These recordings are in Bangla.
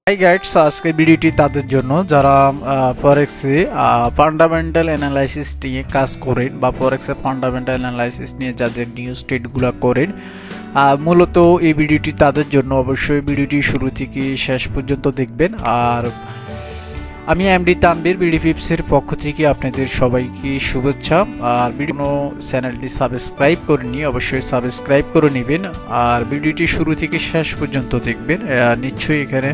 হাই গাইডস, আজকে ভিডিওটি তাদের জন্য যারা ফরেক্সে ফান্ডামেন্টাল অ্যানালাইসিস নিয়ে কাজ করেন বা ফরেক্সে ফান্ডামেন্টাল অ্যানালাইসিস নিয়ে যাদের নিউজ ট্রেডগুলো করেন। মূলত এই ভিডিওটি তাদের জন্য। অবশ্যই ভিডিওটি শুরু থেকে শেষ পর্যন্ত দেখবেন। আর আমি এমডি তানবীর বিডি পিপসের পক্ষ থেকে আপনাদের সবাইকে শুভেচ্ছা। আর ভিডিও চ্যানেলটি সাবস্ক্রাইব করে নিয়ে অবশ্যই সাবস্ক্রাইব করে নেবেন। আর ভিডিওটি শুরু থেকে শেষ পর্যন্ত দেখবেন। নিশ্চয়ই এখানে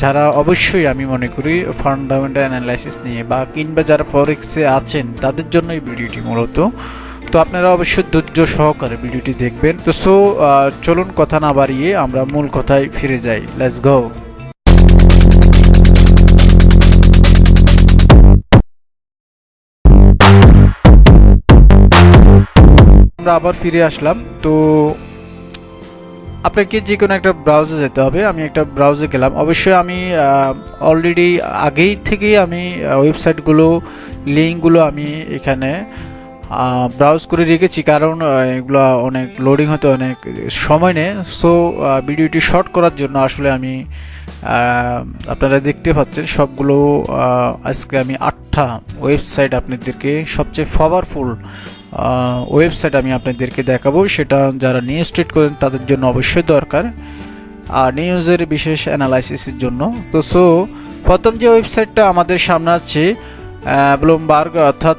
যারা অবশ্যই আমি মনে করি ফান্ডামেন্টাল অ্যানালাইসিস নিয়ে বা কিংবা যারা ফরেক্সে আছেন তাদের জন্য এই ভিডিওটি মূলত। তো আপনারা অবশ্যই ধৈর্য সহকারে ভিডিওটি দেখবেন। তো চলুন কথা না বাড়িয়ে আমরা মূল কথায় ফিরে যাই। Let's go. আমরা আবার ফিরে আসলাম। তো আপনাকে যে কোনো একটা ব্রাউজে যেতে হবে। আমি একটা ব্রাউজে গেলাম। অবশ্যই আমি অলরেডি আগেই থেকেই আমি ওয়েবসাইটগুলো লিঙ্কগুলো আমি এখানে ব্রাউজ করে রেখেছি, কারণ এগুলো অনেক লোডিং হতে অনেক সময় নেয়। সো ভিডিওটি শর্ট করার জন্য আসলে আমি আপনারা দেখতে পাচ্ছেন সবগুলো আজকে আমি 8টা ওয়েবসাইট আপনাদেরকে সবচেয়ে পাওয়ারফুল ওয়েবসাইট আমি আপনাদেরকে দেখাবো। সেটা যারা নিউজ ট্রেড করেন তাদের জন্য অবশ্যই দরকার, আর নিউজের বিশেষ অ্যানালাইসিসের জন্য। তো প্রথম যে ওয়েবসাইটটা আমাদের সামনে আছে ব্লুমবার্গ, অর্থাৎ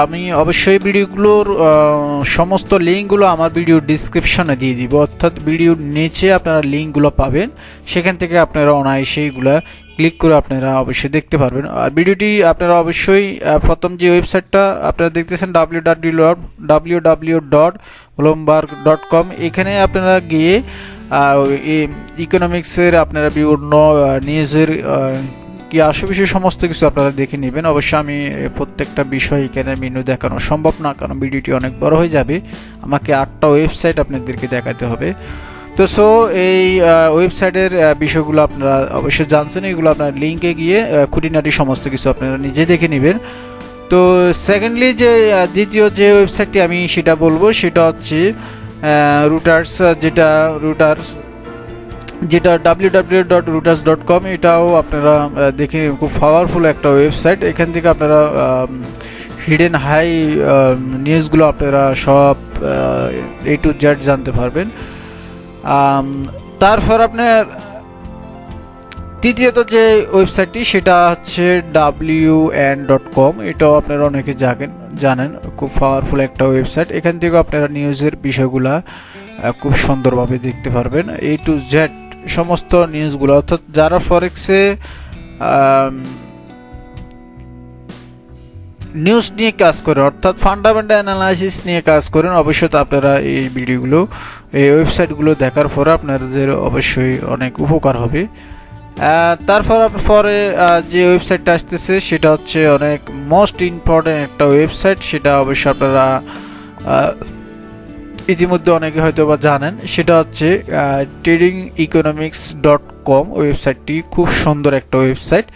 আমি অবশ্যই ভিডিওগুলোর সমস্ত লিঙ্কগুলো আমার ভিডিও ডিসক্রিপশনে দিয়ে দিব, অর্থাৎ ভিডিওর নিচে আপনারা লিঙ্কগুলো পাবেন। সেখান থেকে আপনারা অনায়াসে এইগুলো ক্লিক করে আপনারা অবশ্যই দেখতে পারবেন। আর ভিডিওটি আপনারা অবশ্যই প্রথম যে ওয়েবসাইটটা আপনারা দেখতেছেন www.bloomberg.com, এখানে আপনারা গিয়ে ইকোনমিক্সের আপনারা বিভিন্ন নিউজের কি আশেপাশে সমস্ত কিছু আপনারা দেখে নেবেন। অবশ্যই আমি প্রত্যেকটা বিষয় এখানে মেনু দেখানো সম্ভব না, কারণ ভিডিওটি অনেক বড় হয়ে যাবে। আমাকে 8টা ওয়েবসাইট আপনাদেরকে দেখাতে হবে। তো এই ওয়েবসাইটের বিষয়গুলো আপনারা অবশ্যই জানছেন। এগুলো আপনার লিঙ্কে গিয়ে খুঁটিনাটি সমস্ত কিছু আপনারা নিজে দেখে নেবেন। তো সেকেন্ডলি যে দ্বিতীয় যে ওয়েবসাইটটি আমি সেটা বলবো, সেটা হচ্ছে রুটার্স, যেটা www.reuters.com। এটাও আপনারা দেখে খুব পাওয়ারফুল একটা ওয়েবসাইট। এখান থেকে আপনারা হিডেন হাই নিউজগুলো আপনারা সব A to Z জানতে পারবেন। তারপর আপনার তৃতীয়ত যে ওয়েবসাইটটি সেটা হচ্ছে WN.com। এটাও আপনারা অনেকে জানেন, খুব পাওয়ারফুল একটা ওয়েবসাইট। এখান থেকে আপনারা নিউজের বিষয়গুলা খুব সুন্দরভাবে দেখতে পারবেন। A to Z সমস্ত নিউজগুলো, অর্থাৎ যারা ফরেক্সে নিউজ নিয়ে কাজ করে, অর্থাৎ ফান্ডামেন্টাল অ্যানালাইসিস নিয়ে কাজ করেন, অবশ্যই আপনারা এই ভিডিওগুলো এই ওয়েবসাইটগুলো দেখার পরে আপনাদের অবশ্যই অনেক উপকার হবে। তারপর পরে যে ওয়েবসাইটটা আসতেছে সেটা হচ্ছে অনেক মোস্ট ইম্পর্টেন্ট একটা ওয়েবসাইট। সেটা অবশ্যই আপনারা ইতিমধ্যে অনেকে হয়তো বা জানেন। সেটা হচ্ছে tradingeconomics.com। ওয়েবসাইটটি খুব সুন্দর একটা ওয়েবসাইট।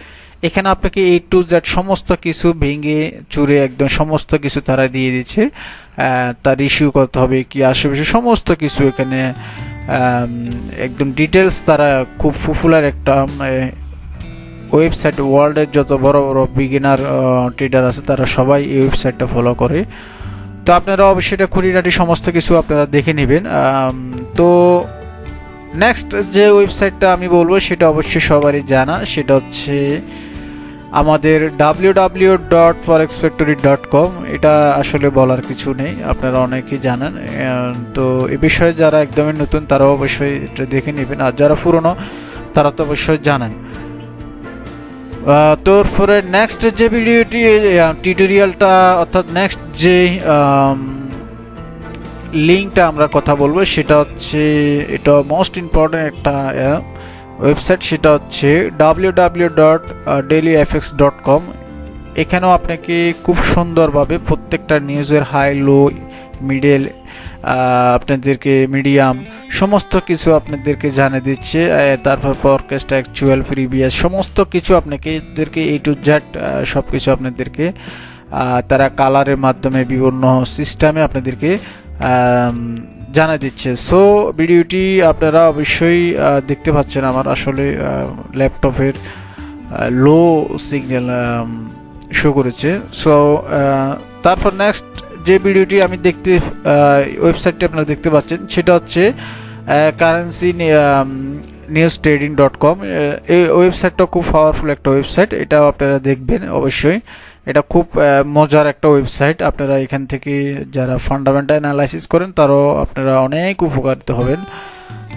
এখানে আপনাকে A to Z সমস্ত কিছু ভেঙে চুরে একদম সমস্ত কিছু তারা দিয়ে দিচ্ছে। তার ইস্যু করতে হবে কি আশেপাশে সমস্ত কিছু এখানে একদম ডিটেলস। তারা খুব পপুলার একটা ওয়েবসাইট। ওয়ার্ল্ডের যত বড় বড় বিগিনার ট্রেডার আছে তারা সবাই এই ওয়েবসাইটটা ফলো করে। তো আপনারা অবশ্যই এটা খুঁটিনাটি সমস্ত কিছু আপনারা দেখে নেবেন। তো নেক্সট যে ওয়েবসাইটটা আমি বলবো সেটা অবশ্যই সবারই জানা, সেটা হচ্ছে আমাদের www.forexfactory.com। এটা আসলে বলার কিছু নেই, আপনারা অনেকেই জানেন। তো এ বিষয়ে যারা একদমই নতুন তারা অবশ্যই এটা দেখে নেবেন, আর যারা পুরনো তারা তো অবশ্যই জানেন। তারপরে নেক্সট যে ভিডিওটি টিউটোরিয়ালটা, অর্থাৎ নেক্সট যে লিঙ্কটা আমরা কথা বলবো সেটা হচ্ছে, এটা মোস্ট ইম্পর্টেন্ট একটা ওয়েবসাইট। সেটা হচ্ছে www.dailyfx.com। এখানেও আপনাকে খুব সুন্দরভাবে প্রত্যেকটা নিউজের হাই লো মিডল আপনাদেরকে মিডিয়াম সমস্ত কিছু আপনাদেরকে জানিয়ে দিচ্ছে। তারপর ফরকাস্ট, অ্যাকচুয়াল, প্রিভিয়াস সমস্ত কিছু আপনাদেরকে A to Z সব কিছু আপনাদেরকে তারা কালারের মাধ্যমে বিভিন্ন সিস্টেমে আপনাদেরকে জানা দিচ্ছে। সো ভিডিওটি আপনারা অবশ্যই দেখতে পাচ্ছেন আমার আসলে ল্যাপটপের লো সিগন্যাল শো করেছে। সো তারপর নেক্সট যে ভিডিওটি আমি ওয়েবসাইটটি আপনারা দেখতে পাচ্ছেন সেটা হচ্ছে কারেন্সি নিউজ ট্রেডিং .com। এই ওয়েবসাইটটা খুব পাওয়ারফুল একটা ওয়েবসাইট, এটাও আপনারা দেখবেন অবশ্যই। এটা খুব মজার একটা ওয়েবসাইট, আপনারা এখান থেকে যারা ফান্ডামেন্টাল অ্যানালাইসিস করেন তারাও আপনারা অনেক উপকারিত হবেন।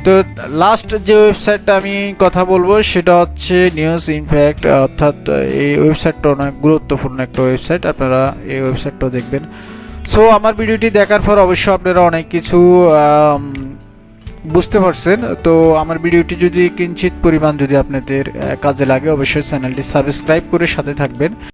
তো লাস্ট যে ওয়েবসাইটটা আমি কথা বলবো সেটা হচ্ছে নিউজ ইমপ্যাক্ট, অর্থাৎ এই ওয়েবসাইটটা অনেক গুরুত্বপূর্ণ একটা ওয়েবসাইট, আপনারা এই ওয়েবসাইটটাও দেখবেন। সো আমার ভিডিওটি দেখার পর অবশ্যই আপনারা অনেক কিছু বুঝতে পারছেন। তো আমার ভিডিওটি যদি কিঞ্চিত পরিমাণ যদি আপনাদের কাজে লাগে অবশ্যই চ্যানেলটি সাবস্ক্রাইব করে সাথে থাকবেন।